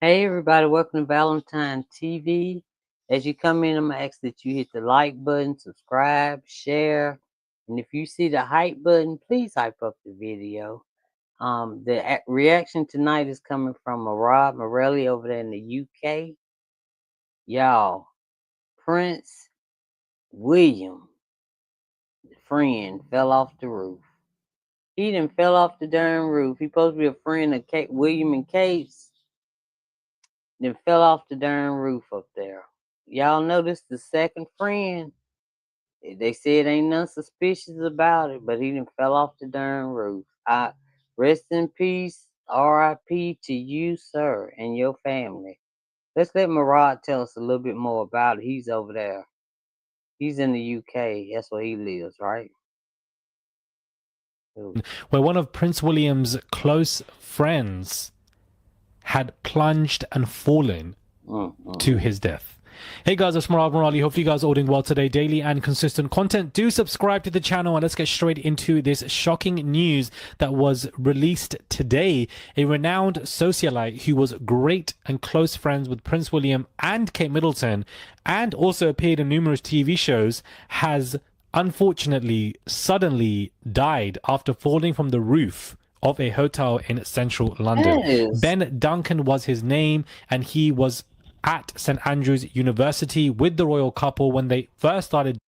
Hey everybody, welcome to Valentine TV. As you come in, I'm gonna ask that you hit the like button, subscribe, share, and if you see the hype button, please hype up the video. The reaction tonight is coming from Morali over there in the UK. Y'all, Prince William, friend, fell off the roof. He done fell off the darn roof. He supposed to be a friend of William and Kate's. Then fell off the darn roof up there. Y'all notice the second friend? They said ain't nothing suspicious about it, but he done fell off the darn roof. I rest in peace, R.I.P. to you, sir, and your family. Let's let Murad tell us a little bit more about it. He's over there. He's in the UK. That's where he lives, right? Where one of Prince William's close friends had plunged and fallen to his death. Hey guys, it's Morali. Hopefully you guys are all doing well today. Daily and consistent content. Do subscribe to the channel and let's get straight into this shocking news that was released today. A renowned socialite who was great and close friends with Prince William and Kate Middleton and also appeared in numerous TV shows has unfortunately suddenly died after falling from the roof of a hotel in central London. Ben Duncan was his name, and he was at St. Andrews University with the royal couple when they first started.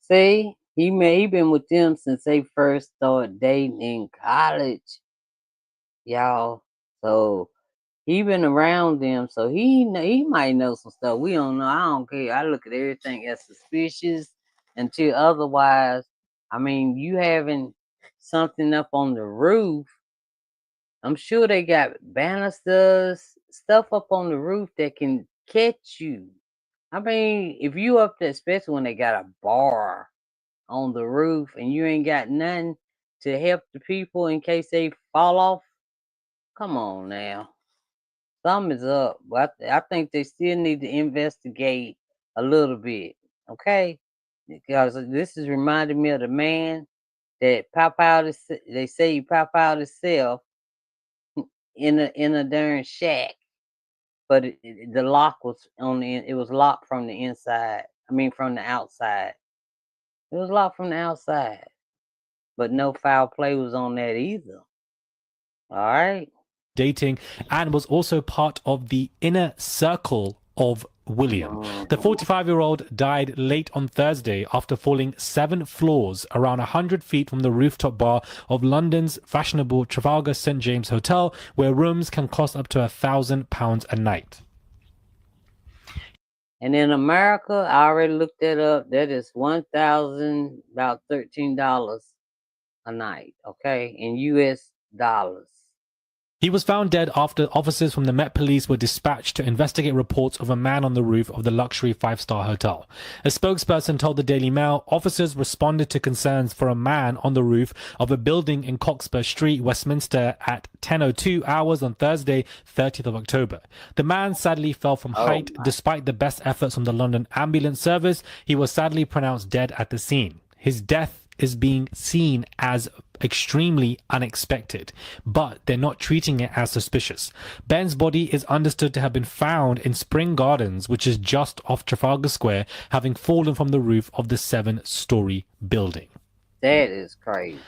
See, he been with them since they first started dating in college, y'all. So he been around them, so he might know some stuff we don't know. I don't care. I look at everything as suspicious until otherwise. I mean, you having something up on the roof. I'm sure they got banisters, stuff up on the roof that can catch you. I mean, if you up there, especially when they got a bar on the roof and you ain't got nothing to help the people in case they fall off, come on now. Something is up, but I think they still need to investigate a little bit, okay? Because this is reminding me of the man that pop out. They say he pop out himself in a darn shack, but the lock was on the. It was locked from the inside. I mean, from the outside. It was locked from the outside, but no foul play was on that either. All right. Dating and was also part of the inner circle of William. The 45-year-old died late on Thursday after falling 7 floors around 100 feet from the rooftop bar of London's fashionable Trafalgar St. James Hotel, where rooms can cost up to £1,000 a night. And in America, I already looked that up. That is about $13 a night, okay, in US dollars. He was found dead after officers from the Met Police were dispatched to investigate reports of a man on the roof of the luxury 5-star hotel. A spokesperson told the Daily Mail officers responded to concerns for a man on the roof of a building in Cockspur Street, Westminster at 10:02 hours on Thursday, 30th of October. The man sadly fell from height. Despite the best efforts from the London ambulance service, he was sadly pronounced dead at the scene. His death is being seen as extremely unexpected, but they're not treating it as suspicious. Ben's body is understood to have been found in Spring Gardens, which is just off Trafalgar Square, having fallen from the roof of the 7-story building. That is crazy.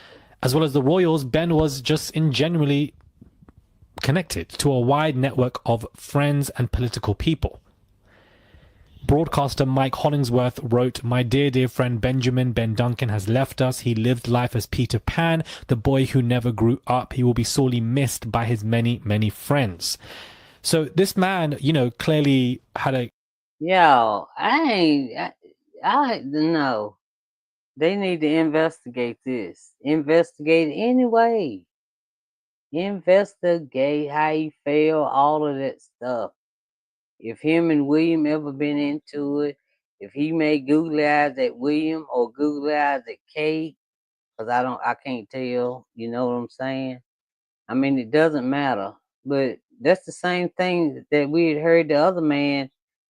As well as the royals, Ben was just generally connected to a wide network of friends and political people. Broadcaster Mike Hollingsworth wrote, "My dear friend Benjamin Ben Duncan has left us. He lived life as Peter Pan, the boy who never grew up. He will be sorely missed by his many, many friends." So this man, clearly had a... Yo, I no. They need to investigate this. Investigate anyway. Investigate how he fell, all of that stuff. If him and William ever been into it, if he made googly eyes at William or googly eyes at Kate, because I can't tell, you know what I'm saying? I mean, it doesn't matter. But that's the same thing that we had heard the other man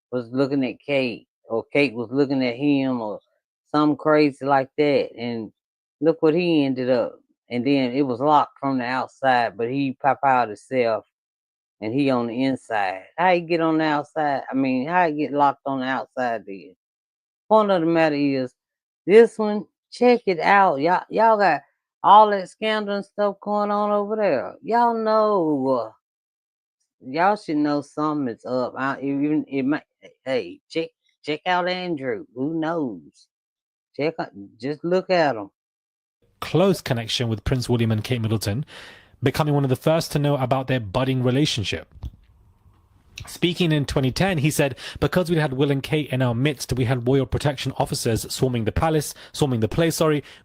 was looking at Kate, or Kate was looking at him, or something crazy like that. And look what he ended up. And then it was locked from the outside, but he popped out himself. and he on the inside. How he get on the outside? I mean, how he get locked on the outside then? Point of the matter is, this one, check it out. Y'all got all that scandal and stuff going on over there. Y'all know, y'all should know something is up. Even it might. Hey, check out Andrew. Who knows? Just look at him. Close connection with Prince William and Kate Middleton, becoming one of the first to know about their budding relationship. Speaking in 2010, he said, because we had Will and Kate in our midst, we had royal protection officers swarming the place,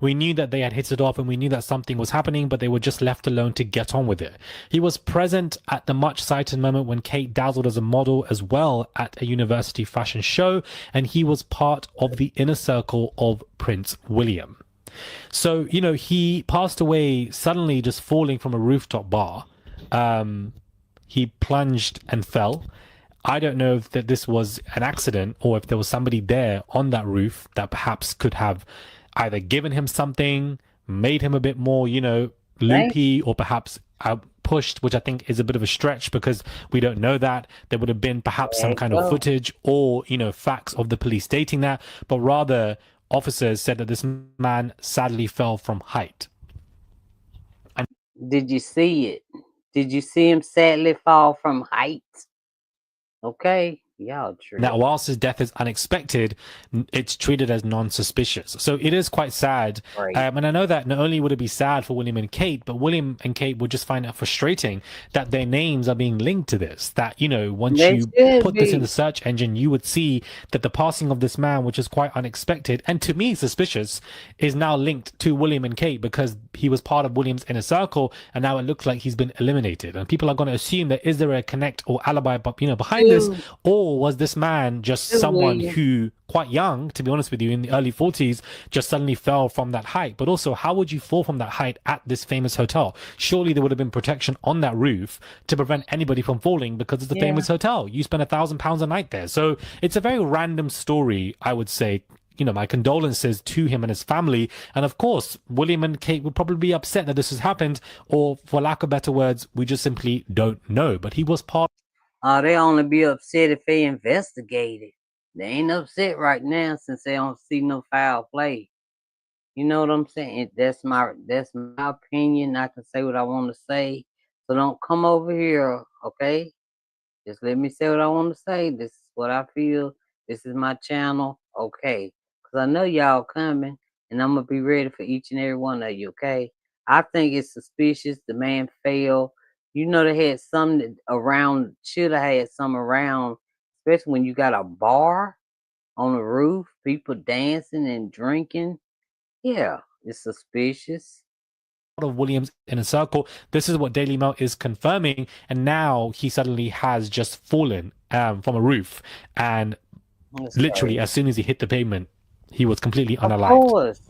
we knew that they had hit it off and we knew that something was happening, but they were just left alone to get on with it. He was present at the much cited moment when Kate dazzled as a model as well at a university fashion show, and he was part of the inner circle of Prince William. So, he passed away suddenly just falling from a rooftop bar. He plunged and fell. I don't know if this was an accident or if there was somebody there on that roof that perhaps could have either given him something, made him a bit more, loopy, or perhaps pushed, which I think is a bit of a stretch because we don't know that. There would have been perhaps some kind of footage or, facts of the police stating that, but rather officers said that this man sadly fell from height. Did you see it? Did you see him sadly fall from height? Okay. Y'all true. Now, whilst his death is unexpected, it's treated as non-suspicious. So it is quite sad. Right. And I know that not only would it be sad for William and Kate, but William and Kate would just find it frustrating that their names are being linked to this. That, once you put this in the search engine, you would see that the passing of this man, which is quite unexpected and to me suspicious, is now linked to William and Kate because he was part of William's inner circle, and now it looks like he's been eliminated. And people are going to assume that is there a connect or alibi, behind this, or was this man just someone who, quite young, to be honest with you, in the early 40s, just suddenly fell from that height? But also, how would you fall from that height at this famous hotel? Surely there would have been protection on that roof to prevent anybody from falling because it's a famous hotel. You spend £1,000 a night there. So it's a very random story, I would say. My condolences to him and his family. And of course, William and Kate would probably be upset that this has happened, or for lack of better words, we just simply don't know. But he was part. They only be upset if they investigate it. They ain't upset right now since they don't see no foul play. You know what I'm saying? That's my opinion. I can say what I want to say. So don't come over here, okay? Just let me say what I want to say. This is what I feel. This is my channel, okay? Because I know y'all coming, and I'm going to be ready for each and every one of you, okay? I think it's suspicious. The man fell. They had something around, should have had some around, especially when you got a bar on the roof, people dancing and drinking. Yeah, it's suspicious. Of Williams inner circle. This is what Daily Mail is confirming, and now he suddenly has just fallen from a roof, and literally as soon as he hit the pavement, he was completely unalived. Of course.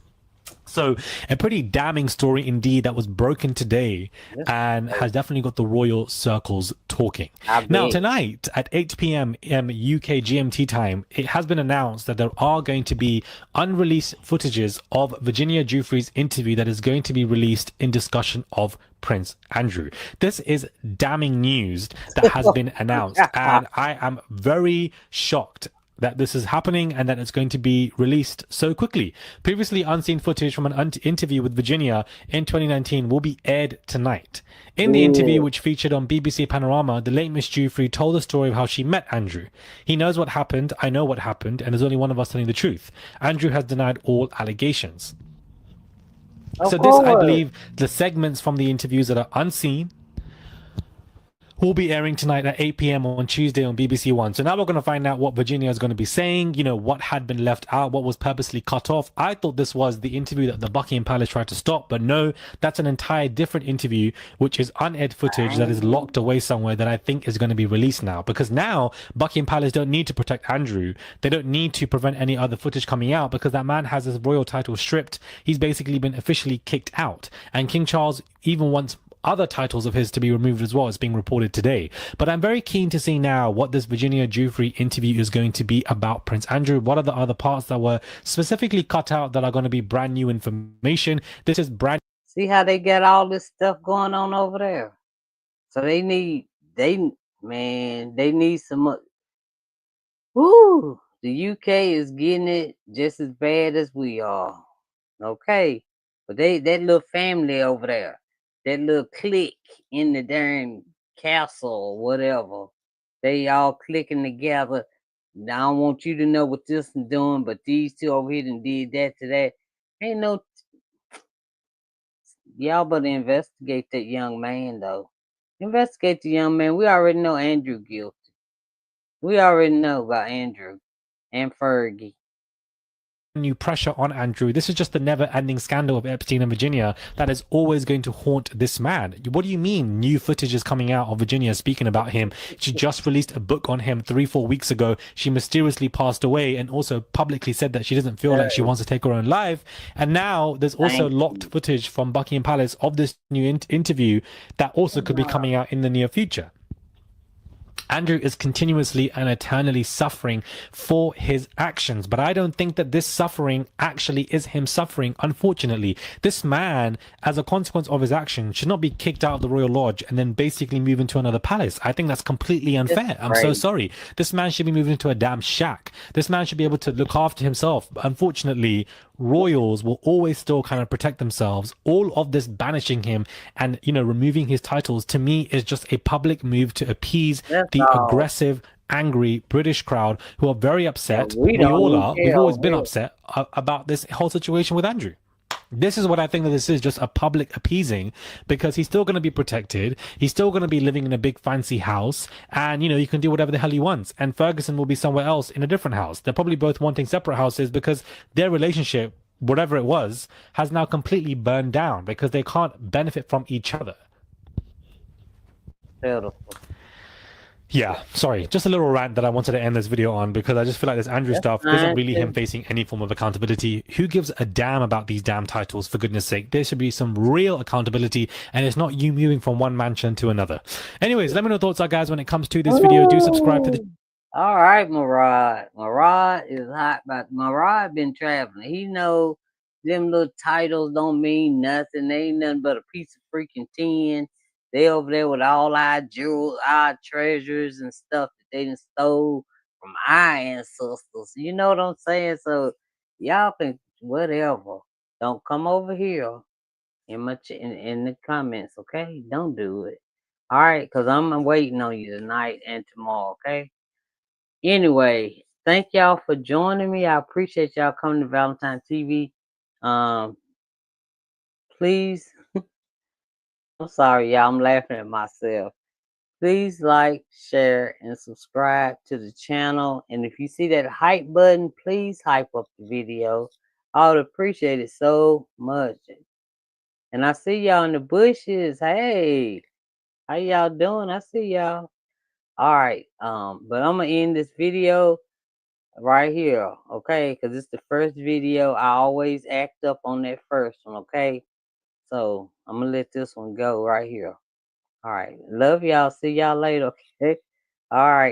So a pretty damning story indeed that was broken today and has definitely got the royal circles talking. Now tonight at 8 p.m. UK GMT time, it has been announced that there are going to be unreleased footages of Virginia Giuffre's interview that is going to be released in discussion of Prince Andrew. This is damning news that has been announced, and I am very shocked that this is happening and that it's going to be released so quickly. Previously unseen footage from an interview with Virginia in 2019 will be aired tonight. In the interview, which featured on BBC Panorama, the late Miss Giuffre told the story of how she met Andrew. He knows what happened, I know what happened, and there's only one of us telling the truth. Andrew has denied all allegations. So this, I believe, the segments from the interviews that are unseen will be airing tonight at 8 p.m. on Tuesday on BBC One. So now we're going to find out what Virginia is going to be saying, what had been left out, what was purposely cut off. I thought this was the interview that the Buckingham Palace tried to stop, but no, that's an entire different interview, which is unaired footage that is locked away somewhere that I think is going to be released now. Because now Buckingham Palace don't need to protect Andrew. They don't need to prevent any other footage coming out because that man has his royal title stripped. He's basically been officially kicked out. And King Charles even wants other titles of his to be removed as well, as being reported today. But I'm very keen to see now what this Virginia Giuffre interview is going to be about Prince Andrew. What are the other parts that were specifically cut out that are going to be brand new information? This is brand. See how they got all this stuff going on over there. So they Man, they need some. Woo! The UK is getting it just as bad as we are. Okay, but that little family over there, that little clique in the darn castle or whatever, they all clicking together. I don't want you to know what this is doing, but these two over here done did that to that. Ain't no y'all but investigate that young man though. Investigate the young man. We already know Andrew guilty. We already know about Andrew and Fergie. New pressure on Andrew. This is just the never ending scandal of Epstein and Virginia that is always going to haunt this man. What do you mean new footage is coming out of Virginia speaking about him? She just released a book on him 3-4 weeks ago. She mysteriously passed away and also publicly said that she doesn't feel like she wants to take her own life. And now there's also locked footage from Buckingham Palace of this new interview that also could be coming out in the near future. Andrew is continuously and eternally suffering for his actions, but I don't think that this suffering actually is him suffering. Unfortunately, this man, as a consequence of his action, should not be kicked out of the Royal Lodge and then basically move into another palace. I think that's completely unfair. I'm so sorry. This man should be moved into a damn shack. This man should be able to look after himself. Unfortunately, royals will always still kind of protect themselves. All of this banishing him and, removing his titles, to me, is just a public move to appease the aggressive, angry British crowd who are very upset. We all are. We've always been upset about this whole situation with Andrew. This is what I think that this is, just a public appeasing, because he's still going to be protected. He's still going to be living in a big fancy house, and he can do whatever the hell he wants. And Ferguson will be somewhere else in a different house. They're probably both wanting separate houses because their relationship, whatever it was, has now completely burned down because they can't benefit from each other. Beautiful. Yeah, sorry. Just a little rant that I wanted to end this video on, because I just feel like this Andrew stuff isn't really him facing any form of accountability. Who gives a damn about these damn titles, for goodness sake? There should be some real accountability, and it's not you moving from one mansion to another. Anyways, let me know thoughts are, guys, when it comes to this video. Do subscribe to the... All right, Murad. Murad is hot, but Murad been traveling. He know them little titles don't mean nothing. They ain't nothing but a piece of freaking tin. They over there with all our jewels, our treasures and stuff that they done stole from our ancestors. You know what I'm saying? So y'all can whatever. Don't come over here in the comments, okay? Don't do it. All right, because I'm waiting on you tonight and tomorrow, okay? Anyway, thank y'all for joining me. I appreciate y'all coming to Valentine TV. Please, I'm sorry, y'all. I'm laughing at myself. Please like, share, and subscribe to the channel. And if you see that hype button, please hype up the video. I would appreciate it so much. And I see y'all in the bushes. Hey, how y'all doing? I see y'all. All right. But I'm gonna end this video right here, okay? Because it's the first video. I always act up on that first one, okay? So I'm gonna let this one go right here. All right. Love y'all. See y'all later, okay? All right.